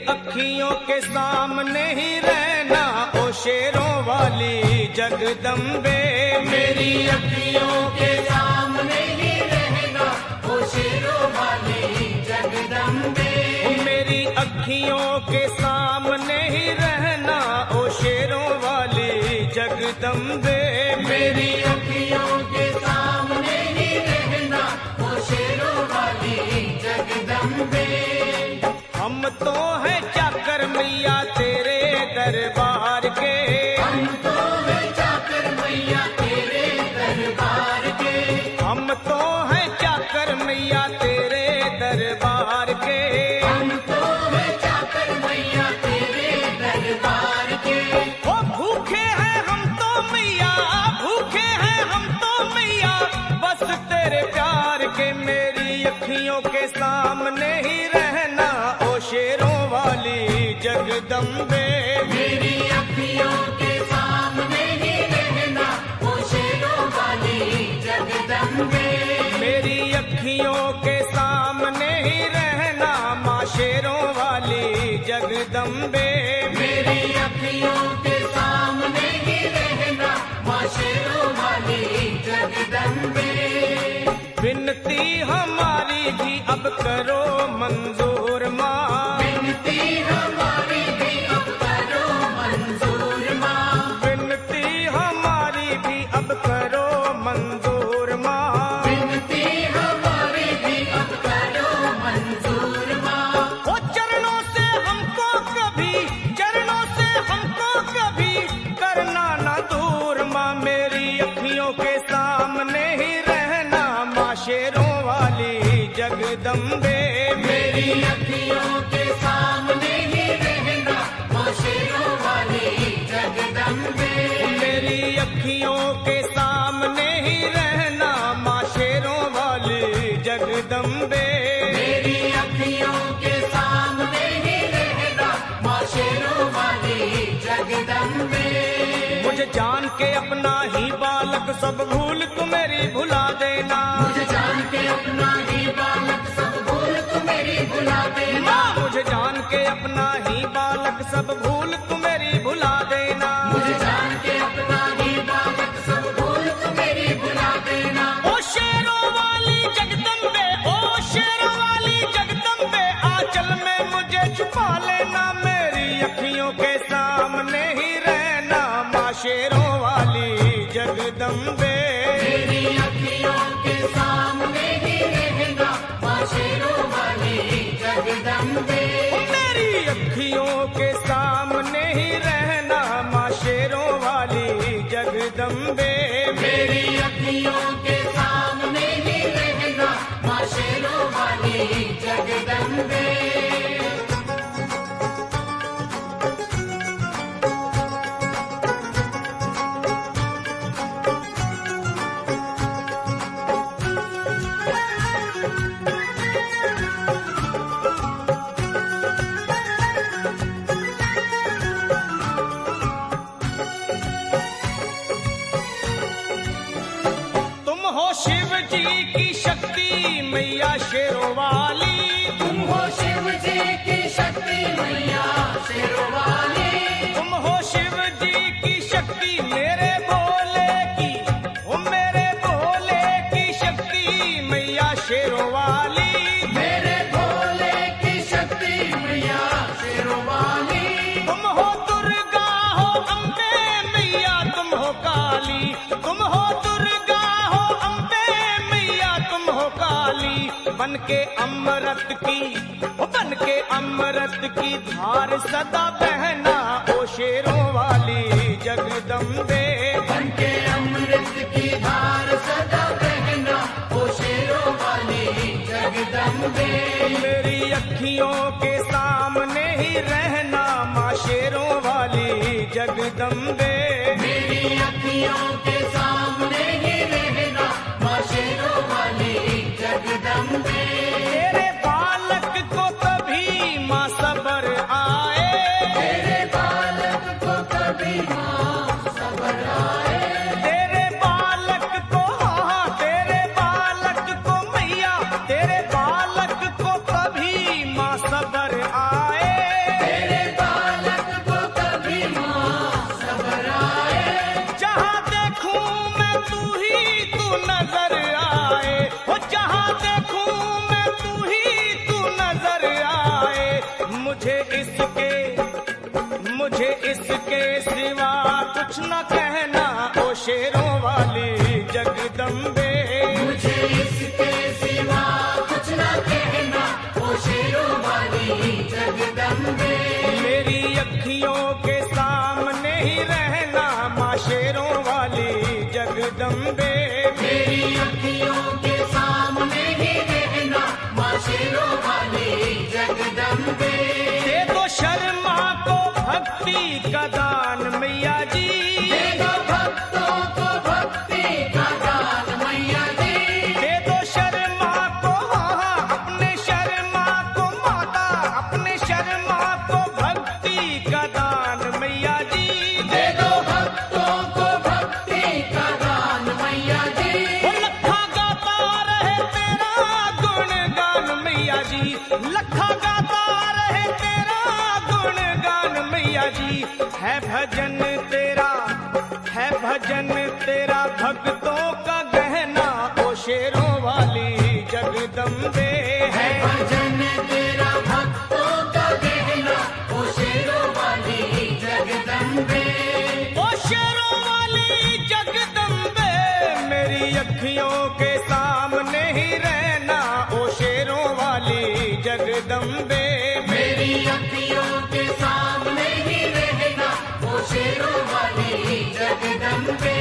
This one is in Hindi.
अखियों के सामने ही रहना ओ शेरों वाली जगदम्बे। मेरी अखियों के सामने ही रहना ओ शेरों वाली जगदम्बे। मेरी अखियों के सामने ही रहना ओ शेरों वाली जगदम्बे। मेरी अखियों के सामने ही रहना ओ शेरों वाली जगदम्बे। हम तो हैं चाकर मैया तेरे दरबार के। हम तो हैं चाकर मैया तेरे दरबार के। हम तो हैं चाकर मैया तेरे दरबार के। हम तो हैं चाकर मैया तेरे दरबार के। ओ भूखे हैं हम तो मैया, भूखे हैं हम तो मैया बस तेरे प्यार के। मेरी अखियों के सामने ही रहना ओ शेरों वाली जगदम्बे। मेरी अखियों के सामने ही रहना ओ शेरों वाली जगदम्बे। मेरी अखियों के सामने ही रहना माँ शेरों वाली जगदम्बे। मेरी अखियों के सामने ही रहना माँ शेरों वाली जगदम्बे। विनती हमारी भी अब करो मंजूर माँ। विनती हमारी भी अब करो मंजूर माँ। विनती हमारी भी अब करो मंजूर माँ। विनती हमारी भी अब करो मंजूर माँ। ओ चरणों से हमको कभी, चरणों से हमको कभी करना ना दूर माँ। मेरी अखियों के सामने ही रहना माँ शेरों वाली जगदम्बे। मेरी अखियों के सामने ही रहना माँ शेरों वाली जगदम्बे। मेरी अखियों के सामने ही रहना माँ शेरों वाली जगदम्बे। मेरी अखियों के सामने ही रहना माँ शेरों वाली जगदम्बे। मुझे जान के अपना ही बालक सब भूल तू मेरी भुला देना। मुझे जान के अपना ही बालक सब भूल तू मेरी भुला देना। माँ मुझे जान के अपना ही बालक सब भूल तू मेरी भुला देना। मुझे जान के अपना ही बालक सब भूल तू मेरी भुला देना। ओ शेरों वाली जगदम्बे, ओ शेरों वाली जगदम्बे आंचल में मुझे छुपा लेना। मेरी अखियों के सामने ही रहना माँ शेरों वाली जगदम्बे। मेरी अखियों के सामने ही रहना माँ शेरों वाली जगदम्बे। मेरी अखियों के सामने ही रहना माँ शेरों वाली जगदम्बे। मेरी अखियों के सामने ही रहना माँ शेरों वाली जगदम्बे। तुम हो शिव जी की शक्ति मैया शेरों वाली। तुम हो शिव जी की शक्ति मैया शेरों वाली। तुम हो शिव जी की शक्ति मेरे भोले की, ओ मेरे भोले की शक्ति मैया शेरों वाली। मेरे भोले की शक्ति मैया शेरों वाली। तुम हो दुर्गा हो अम्बे मैया तुम हो काली। तुम हो दुर्गा हो अम्बे मैया तुम हो काली। बन के अमृत की, ओ बन के अमृत की धार सदा बहना ओ शेरों वाली जगदम्बे। बन के अमृत की धार सदा बहना ओ शेरों वाली जगदम्बे। मेरी अखियों के सामने ही रहना माँ शेरों वाली जगदम्बे। मेरी अखियों के सामने ही रहना माँ शेरों वाली जगदम्बे। तेरे बालक को कभी माँ सबर आए। तेरे बालक को कभी माँ सबर आए। तेरे बालक को, हाँ तेरे बालक को मैया, तेरे बालक को कभी माँ सबर आए। कुछ न कहना ओ शेरों वाली जगदम्बे। मुझे इसके सिवा कुछ न कहना ओ शेरों वाली जगदम्बे। मेरी अखियों के सामने ही रहना माँ शेरों वाली जगदम्बे। मेरी अखियों के सामने ही रहना माँ शेरों वाली जगदम्बे। दे दो शर्मा को भक्ति का दान मैया जी। दे दो भक्तों को भक्ति का दान मैया जी। दे दो शर्मा को अपने शर्मा को माता अपने शर्मा को भक्ति का दान मैया जी। दे दो भक्तों को भक्ति का दान मैया जी। वो लखा गाता रहे तेरा गुणगान मैया जी। लखा गाता रहे तेरा गुणगान मैया जी। है भजन तेरा भक्तों का गहना ओ शेरों वाली जगदम्बे। है भजन तेरा भक्तों का गहना ओ शेरों वाली जगदम्बे। ओ शेरों वाली जगदम्बे मेरी अखियों के सामने ही रहना ओ शेरों वाली जगदम्बे। मेरी अखियों के सामने ही रहना ओ शेरों वाली जगदम्बे।